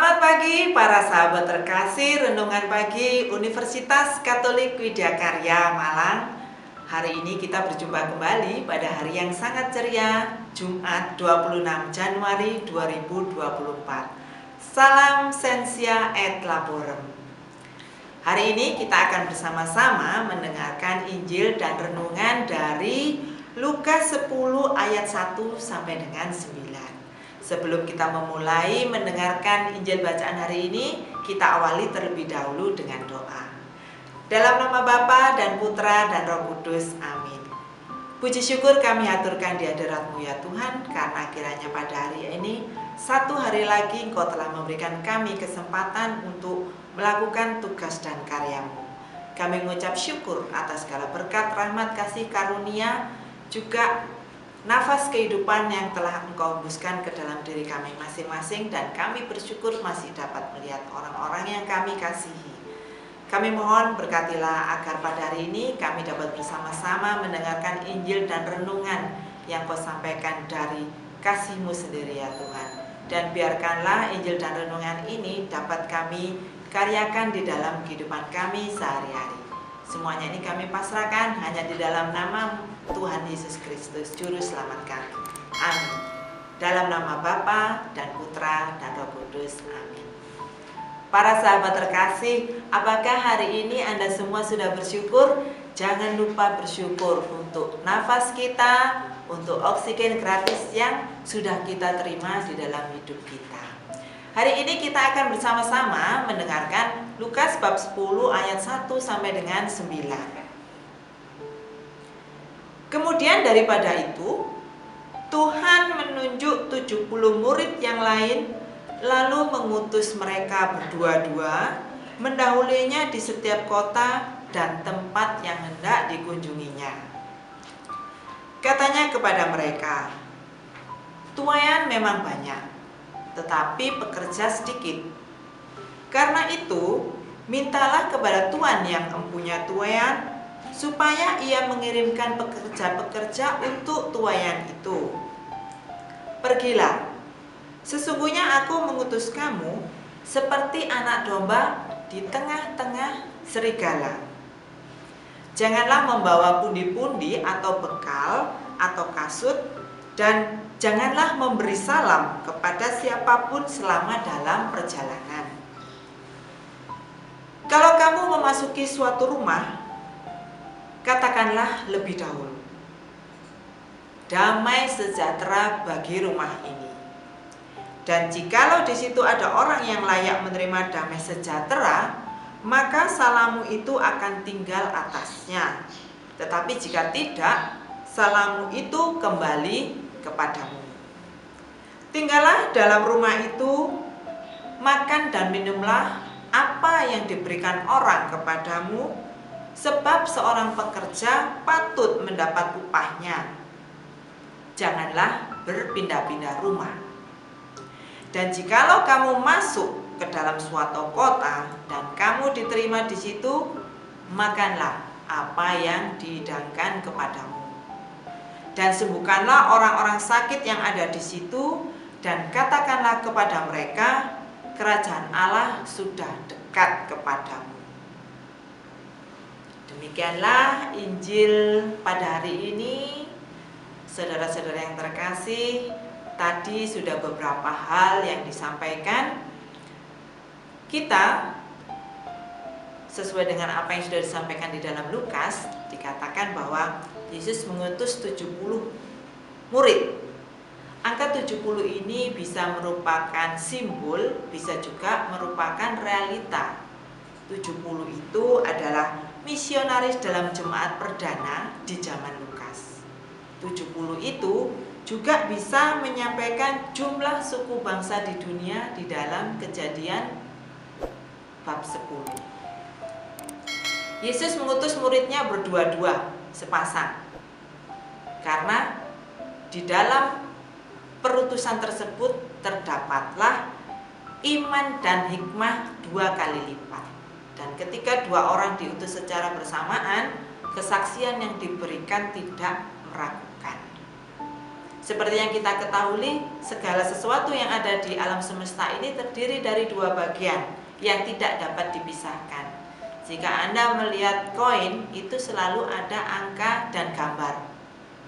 Selamat pagi para sahabat terkasih Renungan Pagi Universitas Katolik Widya Karya Malang. Hari ini kita berjumpa kembali pada hari yang sangat ceria, Jumat 26 Januari 2024. Salam Sensia et Laborem. Hari ini kita akan bersama-sama mendengarkan Injil dan Renungan dari Lukas 10 ayat 1 sampai dengan 9. Sebelum kita memulai mendengarkan Injil bacaan hari ini, kita awali terlebih dahulu dengan doa. Dalam nama Bapa dan Putra dan Roh Kudus, amin. Puji syukur kami aturkan di hadirat-Mu ya Tuhan, karena kiranya pada hari ini, satu hari lagi Engkau telah memberikan kami kesempatan untuk melakukan tugas dan karya-Mu. Kami mengucap syukur atas segala berkat, rahmat, kasih, karunia, juga nafas kehidupan yang telah Engkau hembuskan ke dalam diri kami masing-masing, dan kami bersyukur masih dapat melihat orang-orang yang kami kasihi. Kami mohon berkatilah agar pada hari ini kami dapat bersama-sama mendengarkan Injil dan renungan yang Kau sampaikan dari kasih-Mu sendiri ya Tuhan. Dan biarkanlah Injil dan renungan ini dapat kami karyakan di dalam kehidupan kami sehari-hari. Semuanya ini kami pasrahkan hanya di dalam nama Tuhan Yesus Kristus, Juru Selamat kami. Amin. Dalam nama Bapa dan Putra dan Roh Kudus. Amin. Para sahabat terkasih, apakah hari ini Anda semua sudah bersyukur? Jangan lupa bersyukur untuk nafas kita, untuk oksigen gratis yang sudah kita terima di dalam hidup kita. Hari ini kita akan bersama-sama mendengarkan Lukas bab 10 ayat 1 sampai dengan 9. Kemudian daripada itu, Tuhan menunjuk 70 murid yang lain, lalu mengutus mereka berdua-dua, mendahulinya di setiap kota dan tempat yang hendak dikunjunginya. Katanya kepada mereka, "Tuaian memang banyak, tetapi pekerja sedikit. Karena itu, mintalah kepada Tuhan yang empunya tuaian, supaya ia mengirimkan pekerja-pekerja untuk tuaian itu. Pergilah, sesungguhnya aku mengutus kamu seperti anak domba di tengah-tengah serigala. Janganlah membawa pundi-pundi atau bekal atau kasut, dan janganlah memberi salam kepada siapapun selama dalam perjalanan. Kalau kamu memasuki suatu rumah, katakanlah lebih dahulu, 'Damai sejahtera bagi rumah ini.' Dan jikalau di situ ada orang yang layak menerima damai sejahtera, maka salammu itu akan tinggal atasnya. Tetapi jika tidak, salammu itu kembali kepadamu. Tinggallah dalam rumah itu, makan dan minumlah apa yang diberikan orang kepadamu, sebab seorang pekerja patut mendapat upahnya. Janganlah berpindah-pindah rumah. Dan jikalau kamu masuk ke dalam suatu kota dan kamu diterima di situ, makanlah apa yang dihidangkan kepadamu. Dan sembuhkanlah orang-orang sakit yang ada di situ, dan katakanlah kepada mereka, kerajaan Allah sudah dekat kepadamu." Demikianlah Injil pada hari ini. Saudara-saudara yang terkasih, tadi sudah beberapa hal yang disampaikan. Kita sesuai dengan apa yang sudah disampaikan di dalam Lukas, dikatakan bahwa Yesus mengutus 70 murid. Angka 70 ini bisa merupakan simbol, bisa juga merupakan realita. 70 itu adalah misionaris dalam jemaat perdana di zaman Lukas. 70 itu juga bisa menyampaikan jumlah suku bangsa di dunia di dalam Kejadian bab 10. Yesus mengutus muridnya berdua-dua, sepasang. Karena di dalam perutusan tersebut terdapatlah iman dan hikmah 2 kali lipat. Dan ketika 2 orang diutus secara bersamaan, kesaksian yang diberikan tidak meragukan. Seperti yang kita ketahui, segala sesuatu yang ada di alam semesta ini terdiri dari dua bagian yang tidak dapat dipisahkan. Jika Anda melihat koin, itu selalu ada angka dan gambar.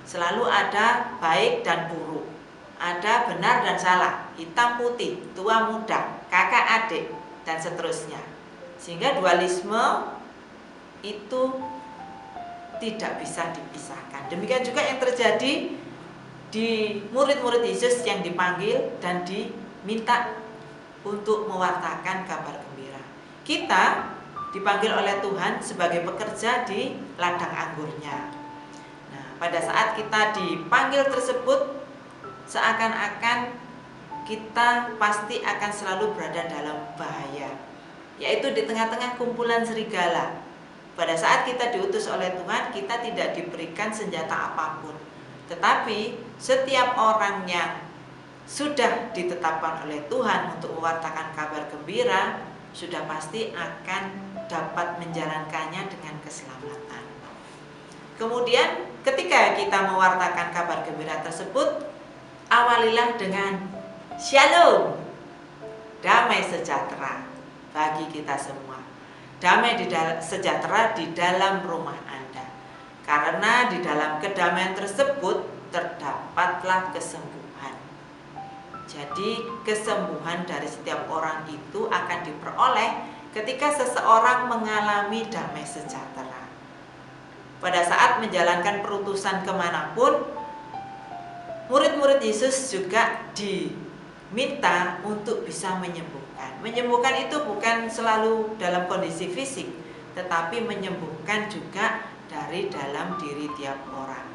Selalu ada baik dan buruk. Ada benar dan salah, hitam putih, tua muda, kakak adik, dan seterusnya. Sehingga dualisme itu tidak bisa dipisahkan. Demikian juga yang terjadi di murid-murid Yesus yang dipanggil dan diminta untuk mewartakan kabar gembira. Kita dipanggil oleh Tuhan sebagai pekerja di ladang anggurnya. Nah, pada saat kita dipanggil tersebut, seakan-akan kita pasti akan selalu berada dalam bahaya, yaitu di tengah-tengah kumpulan serigala. Pada saat kita diutus oleh Tuhan, kita tidak diberikan senjata apapun. Tetapi setiap orang yang sudah ditetapkan oleh Tuhan untuk mewartakan kabar gembira, sudah pasti akan dapat menjalankannya dengan keselamatan. Kemudian ketika kita mewartakan kabar gembira tersebut, awalilah dengan Shalom, damai sejahtera bagi kita semua. Damai sejahtera di dalam rumah Anda. Karena di dalam kedamaian tersebut terdapatlah kesembuhan. Jadi kesembuhan dari setiap orang itu akan diperoleh ketika seseorang mengalami damai sejahtera. Pada saat menjalankan perutusan kemanapun, murid-murid Yesus juga diminta untuk bisa menyembuhkan. Menyembuhkan itu bukan selalu dalam kondisi fisik, tetapi menyembuhkan juga dari dalam diri tiap orang.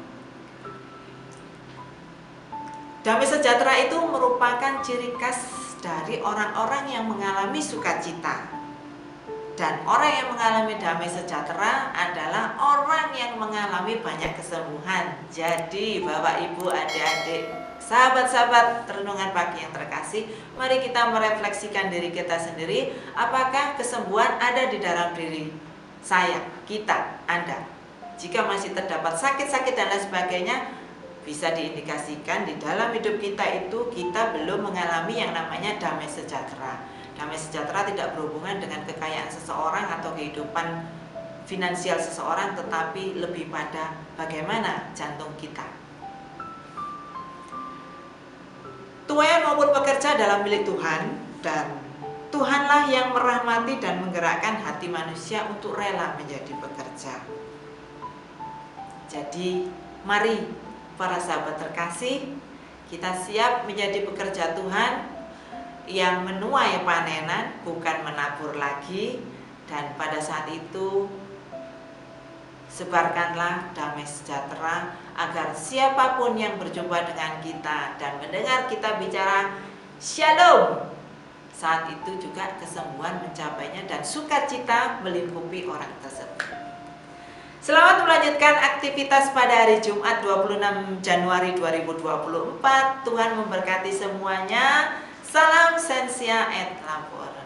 Damai sejahtera itu merupakan ciri khas dari orang-orang yang mengalami sukacita. Dan orang yang mengalami damai sejahtera adalah orang yang mengalami banyak kesembuhan. Jadi Bapak Ibu, adik-adik, sahabat-sahabat renungan pagi yang terkasih, mari kita merefleksikan diri kita sendiri. Apakah kesembuhan ada di dalam diri saya, kita, Anda? Jika masih terdapat sakit-sakit dan lain sebagainya, bisa diindikasikan di dalam hidup kita itu kita belum mengalami yang namanya damai sejahtera. Damai sejahtera tidak berhubungan dengan kekayaan seseorang atau kehidupan finansial seseorang, tetapi lebih pada bagaimana jantung kita. Tuayan maupun pekerja dalam milik Tuhan, dan Tuhanlah yang merahmati dan menggerakkan hati manusia untuk rela menjadi pekerja. Jadi mari para sahabat terkasih, kita siap menjadi pekerja Tuhan yang menuai panenan, bukan menabur lagi. Dan pada saat itu sebarkanlah damai sejahtera agar siapapun yang berjumpa dengan kita dan mendengar kita bicara Shalom, saat itu juga kesembuhan mencapainya dan sukacita melingkupi orang tersebut. Selamat melanjutkan aktivitas pada hari Jumat 26 Januari 2024. Tuhan memberkati semuanya. Salam Sensia et Labora.